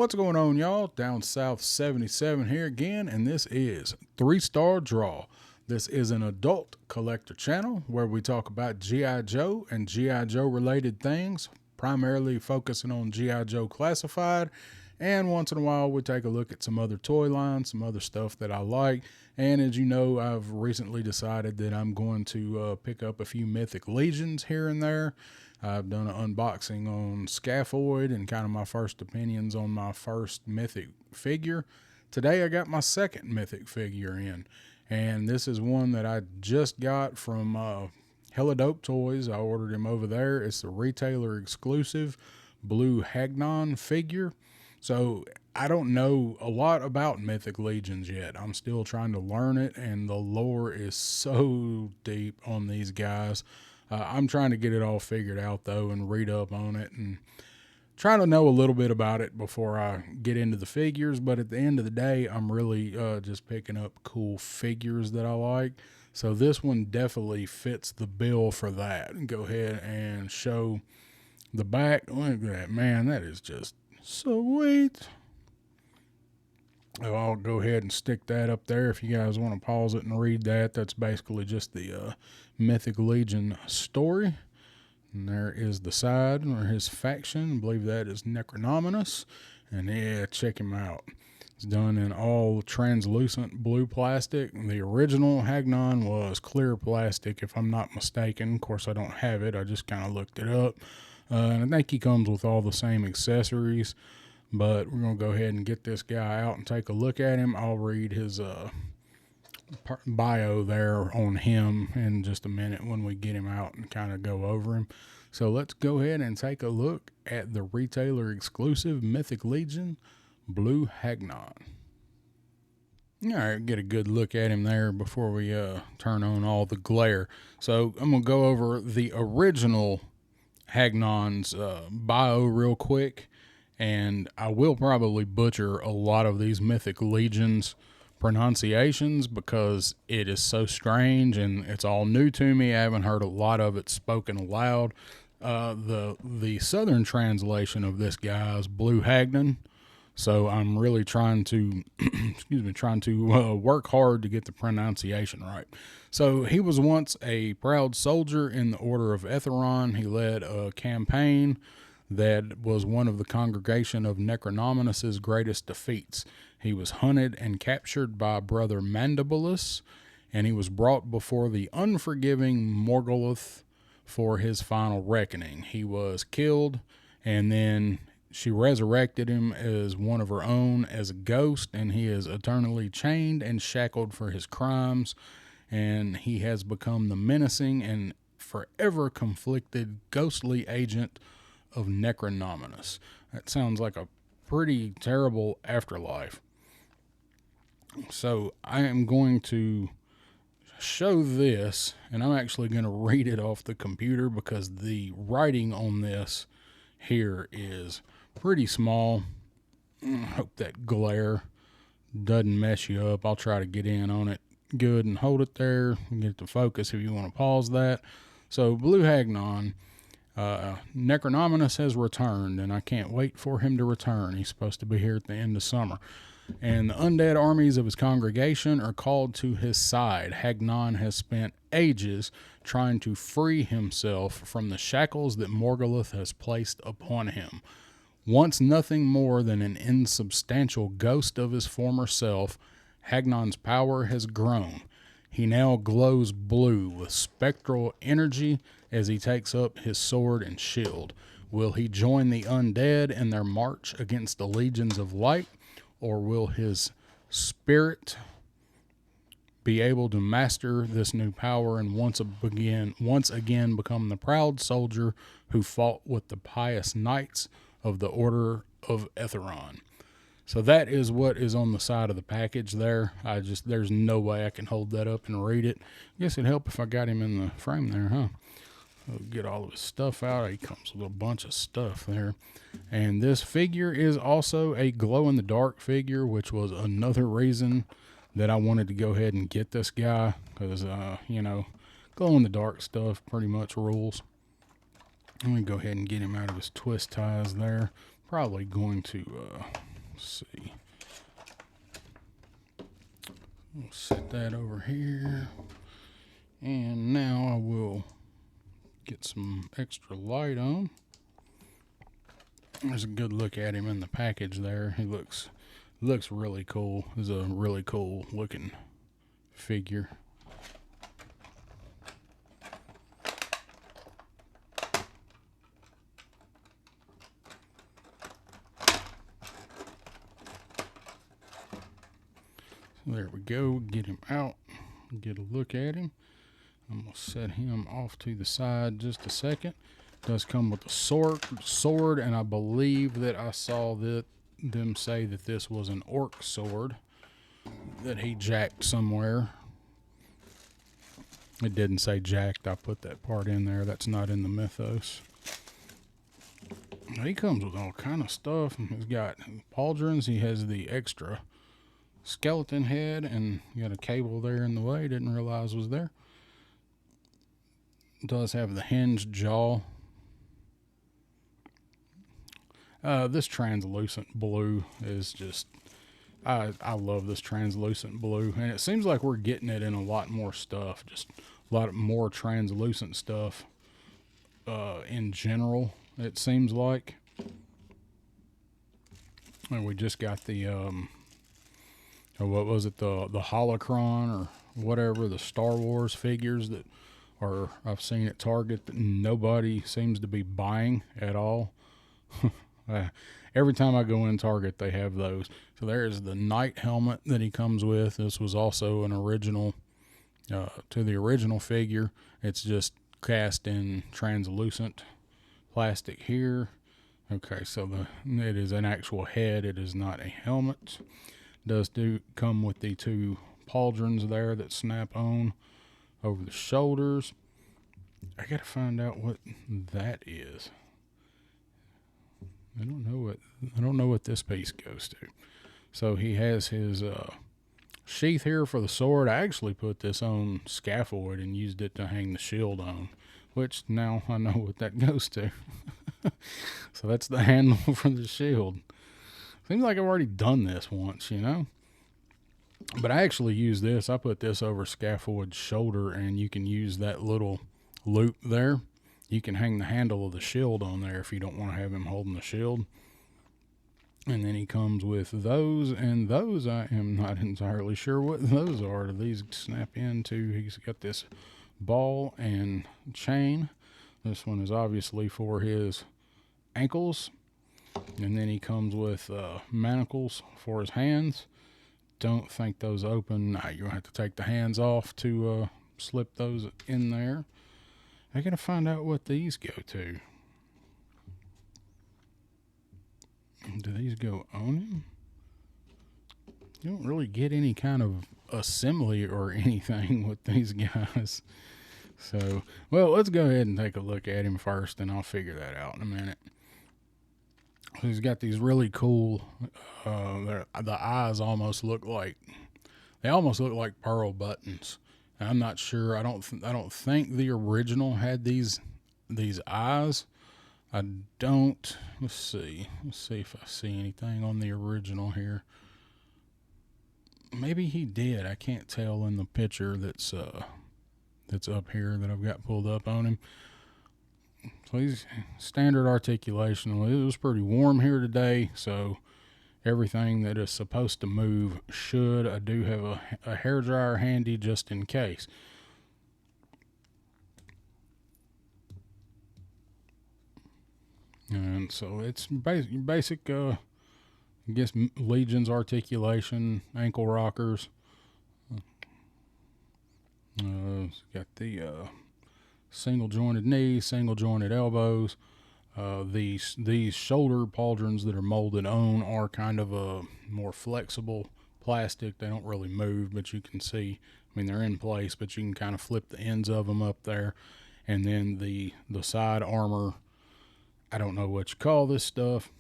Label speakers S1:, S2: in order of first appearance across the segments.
S1: What's going on, y'all? Down South 77 here again, and this is 3-Star Draw. This is an adult collector channel where we talk about G.I. Joe and G.I. Joe related things, primarily focusing on G.I. Joe Classified, and once in a while we take a look at some other toy lines, some other stuff that I like. And as you know, I've recently decided that I'm going to pick up a few Mythic Legions here and there. I've done an unboxing on Scaphoid and kind of my first opinions on my first Mythic figure. Today I got my second Mythic figure in, and this is one that I just got from Hella Dope Toys. I ordered him over there. It's the retailer exclusive Blue Hagnon figure. So I don't know a lot about Mythic Legions yet. I'm still trying to learn it, and the lore is so deep on these guys. I'm trying to get it all figured out, though, and read up on it and trying to know a little bit about it before I get into the figures. But at the end of the day, I'm really just picking up cool figures that I like. So this one definitely fits the bill for that. Go ahead and show the back. Look at that, man. That is just sweet. I'll go ahead and stick that up there if you guys want to pause it and read that. That's basically just the Mythic Legion story. And there is the side or his faction. I believe that is Necronominus. And yeah, check him out. It's done in all translucent blue plastic. The original Hagnon was clear plastic, if I'm not mistaken. Of course, I don't have it. I just kind of looked it up. And I think he comes with all the same accessories. But we're going to go ahead and get this guy out and take a look at him. I'll read his bio there on him in just a minute when we get him out and kind of go over him. So let's go ahead and take a look at the retailer exclusive Mythic Legion Blue Hagnon. All right, get a good look at him there before we turn on all the glare. So I'm going to go over the original Hagnon's bio real quick. And I will probably butcher a lot of these Mythic Legions pronunciations because it is so strange and it's all new to me. I haven't heard a lot of it spoken aloud. The southern translation of this guy is Blue Hagnon. So I'm really trying to, work hard to get the pronunciation right. So he was once a proud soldier in the Order of Etheron. He led a campaign that was one of the congregation of Necronominus's greatest defeats. He was hunted and captured by Brother Mandibulus, and he was brought before the unforgiving Morgulith for his final reckoning. He was killed, and then she resurrected him as one of her own as a ghost, and he is eternally chained and shackled for his crimes, and he has become the menacing and forever conflicted ghostly agent of Necronominus. That sounds like a pretty terrible afterlife. So I am going to show this, and I'm actually going to read it off the computer because the writing on this here is pretty small. I hope that glare doesn't mess you up. I'll try to get in on it good and hold it there and get it to focus if you want to pause that. So Blue Hagnon. Necronominus has returned, and I can't wait for him to return. He's supposed to be here at the end of summer. And the undead armies of his congregation are called to his side. Hagnon has spent ages trying to free himself from the shackles that Morgulith has placed upon him. Once nothing more than an insubstantial ghost of his former self, Hagnon's power has grown. He now glows blue with spectral energy as he takes up his sword and shield. Will he join the undead in their march against the legions of light, or will his spirit be able to master this new power and once again become the proud soldier who fought with the pious knights of the Order of Etheron? So that is what is on the side of the package there. There's no way I can hold that up and read it. I guess it'd help if I got him in the frame there, huh? I'll get all of his stuff out. He comes with a bunch of stuff there. And this figure is also a glow-in-the-dark figure, which was another reason that I wanted to go ahead and get this guy. Because, glow-in-the-dark stuff pretty much rules. Let me go ahead and get him out of his twist ties there. Probably going to Let's see. We'll set that over here. And now I will get some extra light on. There's a good look at him in the package there. He looks really cool. He's a really cool looking figure. So there we go. Get him out. Get a look at him. I'm going to set him off to the side just a second. Does come with a sword, and I believe that I saw them say that this was an orc sword that he jacked somewhere. It didn't say jacked. I put that part in there. That's not in the mythos. He comes with all kind of stuff. He's got pauldrons. He has the extra skeleton head, and you got a cable there in the way. Didn't realize was there. Does have the hinged jaw. This translucent blue is just, I love this translucent blue, and it seems like we're getting it in a lot more stuff, just a lot more translucent stuff in general, it seems like. And we just got the, what was it, the Holocron or whatever, the Star Wars figures that are, I've seen at Target that nobody seems to be buying at all. Every time I go in Target, they have those. So there's the knight helmet that he comes with. This was also an original to the original figure. It's just cast in translucent plastic here. Okay, so it is an actual head. It is not a helmet. Does come with the two pauldrons there that snap on over the shoulders. I gotta find out what that is. I don't know what this piece goes to. So he has his sheath here for the sword. I actually put this on scaffold and used it to hang the shield on, which now I know what that goes to. So that's the handle for the shield. Seems like I've already done this once, you know. But I actually use this. I put this over scaffold's shoulder, and you can use that little loop there. You can hang the handle of the shield on there if you don't want to have him holding the shield. And then he comes with those, and those I am not entirely sure what those are. Do these snap into? He's got this ball and chain. This one is obviously for his ankles. And then he comes with manacles for his hands. Don't think those open. Nah, you're going to have to take the hands off to slip those in there. I got to find out what these go to. Do these go on him? You don't really get any kind of assembly or anything with these guys. So, well, let's go ahead and take a look at him first, and I'll figure that out in a minute. He's got these really cool, the eyes almost look like, they almost look like pearl buttons. I'm not sure. I don't think the original had these eyes. I don't. Let's see if I see anything on the original here. Maybe he did. I can't tell in the picture that's up here that I've got pulled up on him. So he's standard articulation. It was pretty warm here today, so everything that is supposed to move should. I do have a hairdryer handy just in case. And so it's basic, I guess, Legions articulation, ankle rockers. Got the single jointed knees, single jointed elbows. These shoulder pauldrons that are molded on are kind of a more flexible plastic. They don't really move, but you can see, I mean, they're in place, but you can kind of flip the ends of them up there. And then the side armor, I don't know what you call this stuff,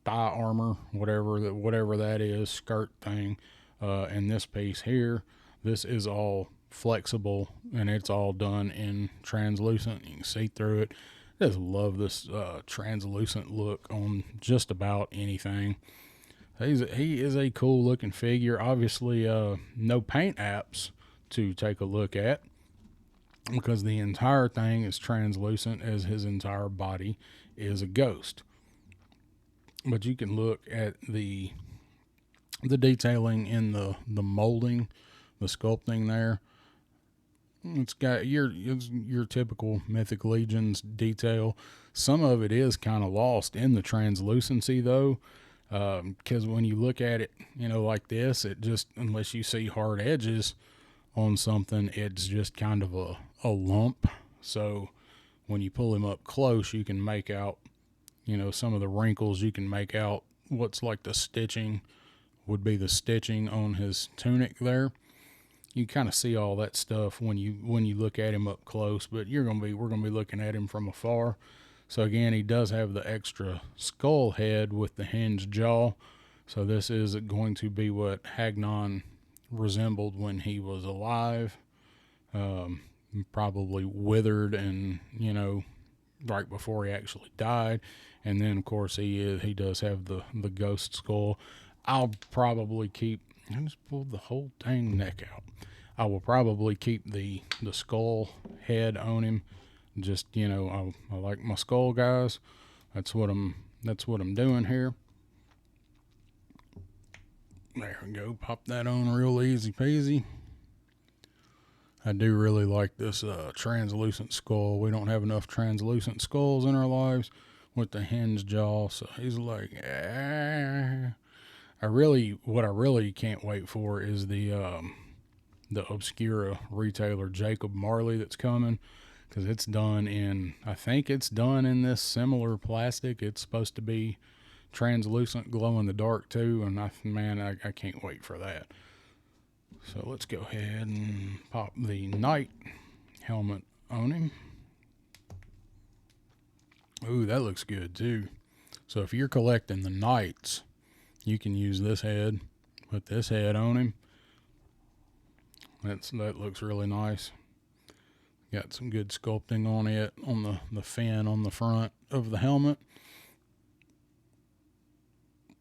S1: thigh armor, whatever that is, skirt thing. And this piece here, this is all flexible, and it's all done in translucent. You can see through it. I just love this translucent look on just about anything. He is a cool looking figure. Obviously, no paint apps to take a look at because the entire thing is translucent, as his entire body is a ghost. But you can look at the detailing in the molding, the sculpting there. It's got your typical Mythic Legions detail. Some of it is kind of lost in the translucency though, because when you look at it, like this, it just, unless you see hard edges on something, it's just kind of a lump. So when you pull him up close, you can make out, some of the wrinkles. You can make out what's like the stitching would be the stitching on his tunic there. You kind of see all that stuff when you look at him up close, but we're gonna be looking at him from afar. So again, he does have the extra skull head with the hinged jaw. So this is going to be what Hagnon resembled when he was alive. Probably withered and, right before he actually died. And then of course he does have the ghost skull. I'll probably keep, I just pulled the whole dang neck out. I will probably keep the skull head on him. Just, I like my skull, guys. That's what I'm doing here. There we go. Pop that on real easy peasy. I do really like this translucent skull. We don't have enough translucent skulls in our lives with the hinged jaw. So he's like, what I really can't wait for is the Obscura retailer Jacob Marley that's coming, because it's done in, I think it's done in this similar plastic. It's supposed to be translucent, glow in the dark too, and I can't wait for that. So let's go ahead and pop the knight helmet on him. Ooh, that looks good too. So if you're collecting the knights, you can use this head, put this head on him. That looks really nice. Got some good sculpting on it, on the fin on the front of the helmet.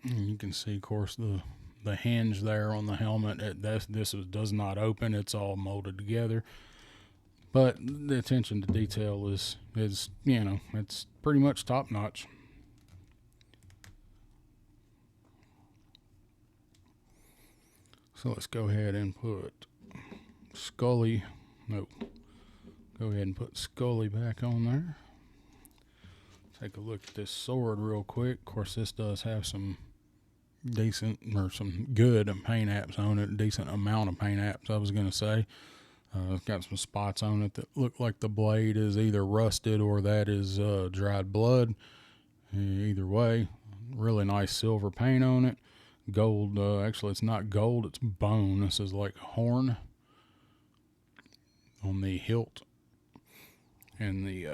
S1: And you can see, of course, the hinge there on the helmet. This does not open. It's all molded together. But the attention to detail is it's pretty much top notch. So let's go ahead and put Scully. Nope. Go ahead and put Scully back on there. Take a look at this sword real quick. Of course, this does have some decent or some good paint apps on it. Decent amount of paint apps, I was going to say. It's got some spots on it that look like the blade is either rusted or that is dried blood. Either way, really nice silver paint on it. Gold, actually it's not gold, it's bone. This is like horn on the hilt and the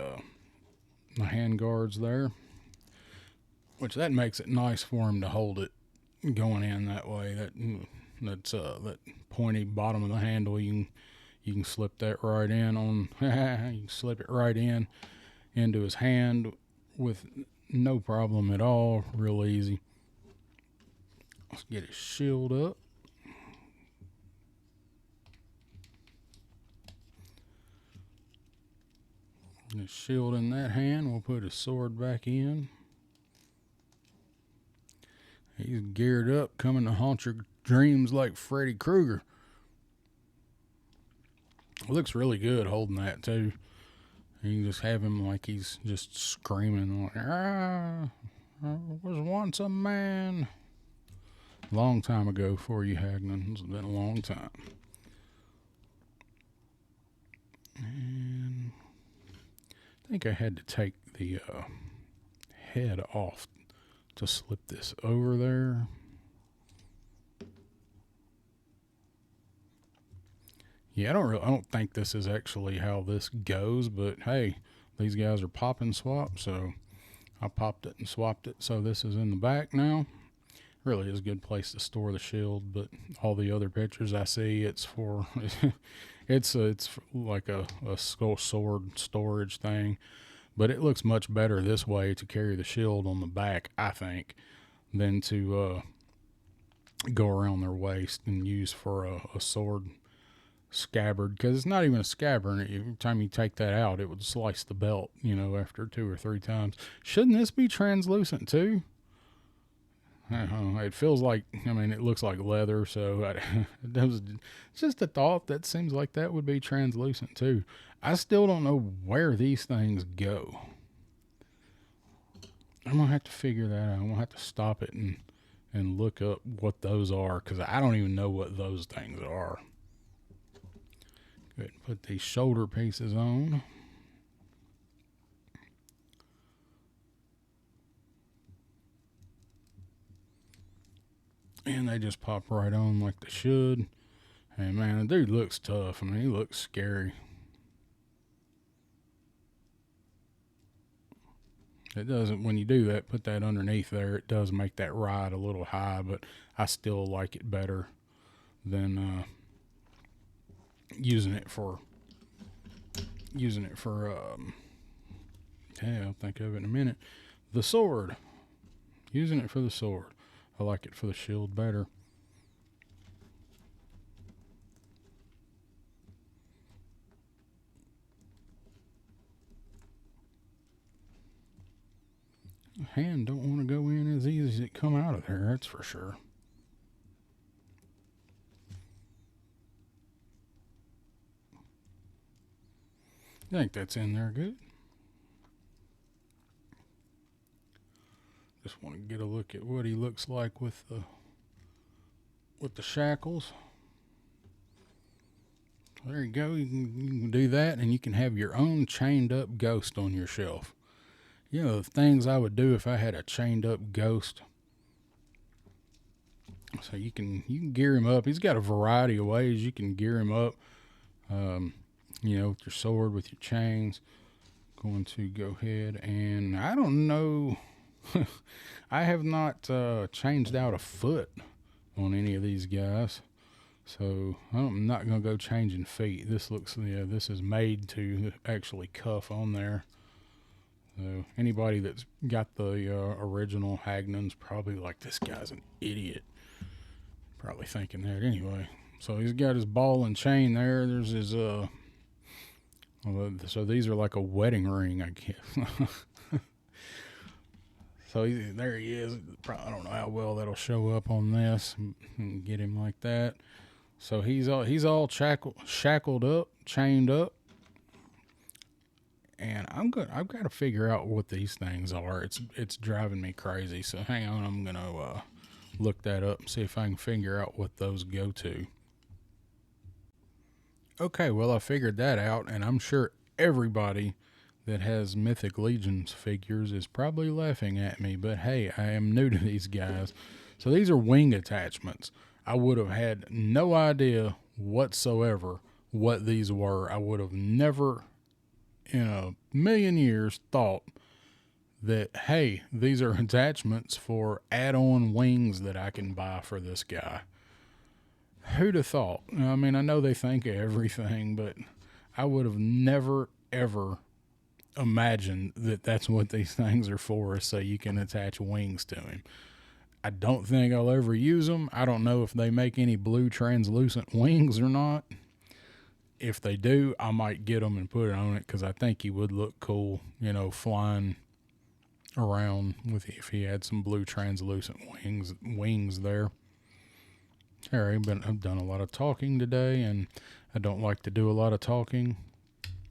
S1: hand guards there, which that makes it nice for him to hold it going in that way. That pointy bottom of the handle, you can slip that right in on. You can slip it right into his hand with no problem at all. Real easy. Let's get his shield up. His shield in that hand. We'll put his sword back in. He's geared up, coming to haunt your dreams like Freddy Krueger. Looks really good holding that too. You can just have him like he's just screaming like, I was once a man. Long time ago for you, Hagnon. It's been a long time. And I think I had to take the head off to slip this over there. Yeah, I don't think this is actually how this goes, but hey, these guys are pop and swap, so I popped it and swapped it. So this is in the back now. Really is a good place to store the shield, but all the other pictures I see, it's for it's like a sword storage thing. But it looks much better this way to carry the shield on the back, I think, than to go around their waist and use for a sword scabbard, because it's not even a scabbard. Every time you take that out, it would slice the belt, after 2 or 3 times. Shouldn't this be translucent too? It feels like, it looks like leather, so it's just a thought. That seems like that would be translucent too. I still don't know where these things go. I'm going to have to figure that out. I'm going to have to stop it and look up what those are, because I don't even know what those things are. Go ahead and put these shoulder pieces on. And they just pop right on like they should. And man, the dude looks tough. He looks scary. It doesn't, when you do that, put that underneath there, it does make that ride a little high, but I still like it better than using it for I'll think of it in a minute. The sword. Using it for the sword. I like it for the shield better. Hand don't want to go in as easy as it come out of there, that's for sure. I think that's in there good. Just want to get a look at what he looks like with the shackles. There you go. You can do that, and you can have your own chained up ghost on your shelf. The things I would do if I had a chained up ghost. So you can gear him up. He's got a variety of ways you can gear him up. With your sword, with your chains. Going to go ahead and, I don't know. I have not changed out a foot on any of these guys. So I'm not going to go changing feet. This is made to actually cuff on there. So anybody that's got the original Hagnon's probably like, this guy's an idiot. Probably thinking that anyway. So he's got his ball and chain there. There's his, so these are like a wedding ring, I guess. So there he is. I don't know how well that'll show up on this. And get him like that. So he's all shackled up, chained up. And I've got to figure out what these things are. It's driving me crazy. So hang on, I'm gonna look that up and see if I can figure out what those go to. Okay, well, I figured that out, and I'm sure everybody that has Mythic Legions figures is probably laughing at me, but hey, I am new to these guys. So these are wing attachments. I would have had no idea whatsoever what these were. I would have never in a million years thought that, hey, these are attachments for add-on wings that I can buy for this guy. Who'd have thought? I know they think of everything, but I would have never, ever imagined that that's what these things are for, so you can attach wings to him. I don't think I'll ever use them. I don't know if they make any blue translucent wings or not. If they do, I might get them and put it on it, because I think he would look cool, flying around if he had some blue translucent wings there. All right, but I've done a lot of talking today, and I don't like to do a lot of talking,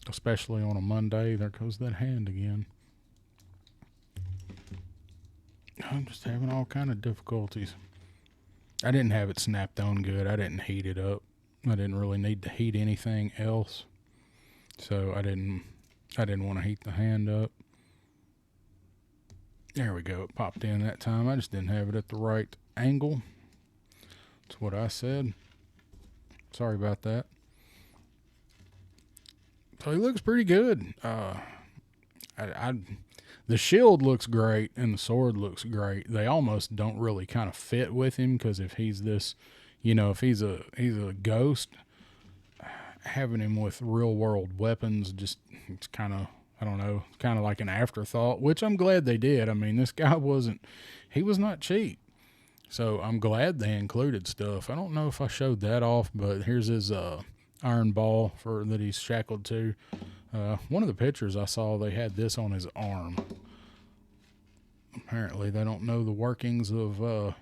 S1: especially on a Monday. There goes that hand again. I'm just having all kind of difficulties. I didn't have it snapped on good. I didn't heat it up. I didn't really need to heat anything else, so I didn't want to heat the hand up. There we go. It popped in that time. I just didn't have it at the right angle. That's what I said. Sorry about that. So he looks pretty good. The shield looks great and the sword looks great. They almost don't really kind of fit with him, because if he's this, if he's a ghost, having him with real world weapons, it's kind of, I don't know, kind of like an afterthought, which I'm glad they did. This guy he was not cheap. So I'm glad they included stuff. I don't know if I showed that off, but here's his iron ball for that he's shackled to. One of the pictures I saw, they had this on his arm. Apparently, they don't know the workings of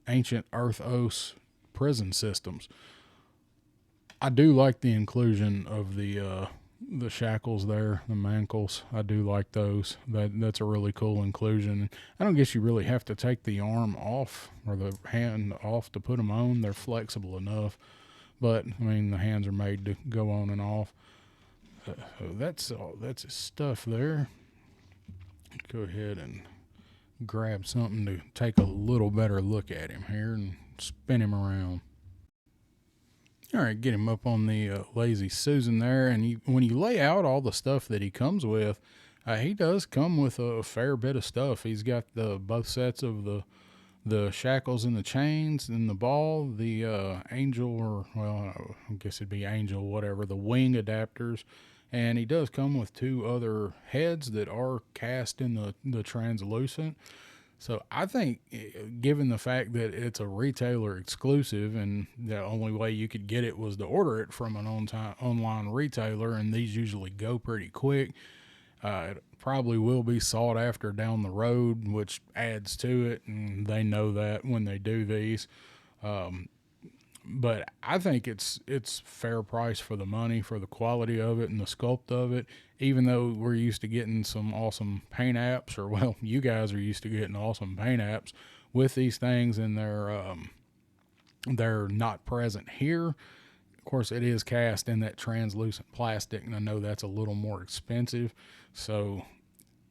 S1: ancient Earthos prison systems. I do like the inclusion of the shackles there, the mankles. I do like those. That's a really cool inclusion. I don't guess you really have to take the arm off or the hand off to put them on. They're flexible enough, but I mean the hands are made to go on and off. That's all. That's his stuff there. Go ahead and grab something to take a little better look at him here and spin him around. All right, get him up on the Lazy Susan there, and when you lay out all the stuff that he comes with, he does come with a fair bit of stuff. He's got both sets of the shackles and the chains and the ball, the angel, or well, I guess it'd be angel, whatever, the wing adapters, and he does come with 2 other heads that are cast in the translucent. So I think, given the fact that it's a retailer exclusive and the only way you could get it was to order it from an online retailer, and these usually go pretty quick, it probably will be sought after down the road, which adds to it, and they know that when they do these. But I think it's fair price for the money, for the quality of it and the sculpt of it. Even though we're used to getting some awesome paint apps, or well, you guys are used to getting awesome paint apps with these things, and they're not present here. Of course, it is cast in that translucent plastic, and I know that's a little more expensive. So,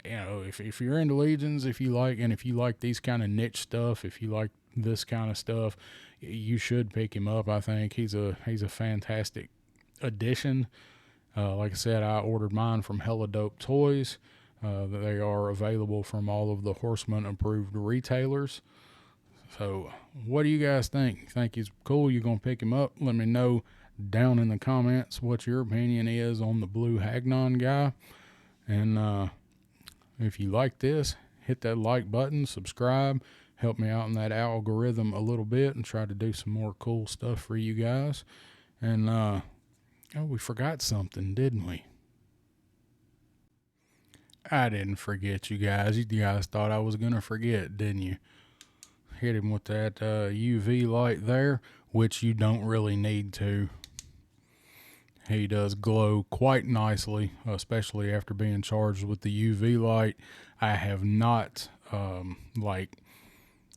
S1: you know, if you're into Legions, if you like these kind of niche stuff, if you like this kind of stuff, you should pick him up. I think he's a fantastic addition. Like I said, I ordered mine from Hella Dope Toys. They are available from all of the Horseman approved retailers. So what do you guys think? Think he's cool? You gonna pick him up? Let me know down in the comments what your opinion is on the Blue Hagnon guy. And if you like this, hit that like button, subscribe, help me out in that algorithm a little bit, and try to do some more cool stuff for you guys. And we forgot something, didn't we? I didn't forget, you guys. You guys thought I was gonna forget, didn't you? Hit him with that UV light there, which you don't really need to. He does glow quite nicely, especially after being charged with the UV light. I have not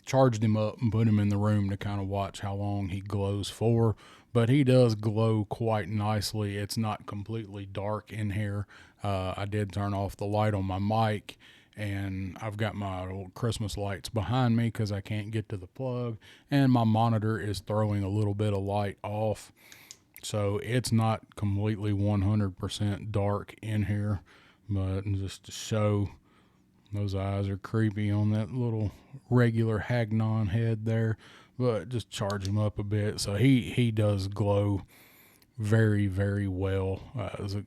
S1: charged him up and put him in the room to kind of watch how long he glows for, but he does glow quite nicely. It's not completely dark in here. I did turn off the light on my mic, and I've got my little Christmas lights behind me because I can't get to the plug, and my monitor is throwing a little bit of light off. So it's not completely 100% dark in here, but just to show, those eyes are creepy on that little regular Hagnon head there, but just charge him up a bit. So he does glow very, very well. It's a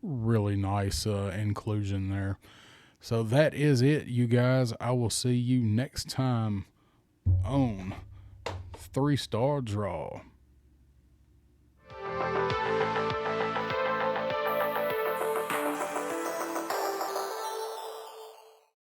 S1: really nice inclusion there. So that is it, you guys. I will see you next time on 3-Star Draw.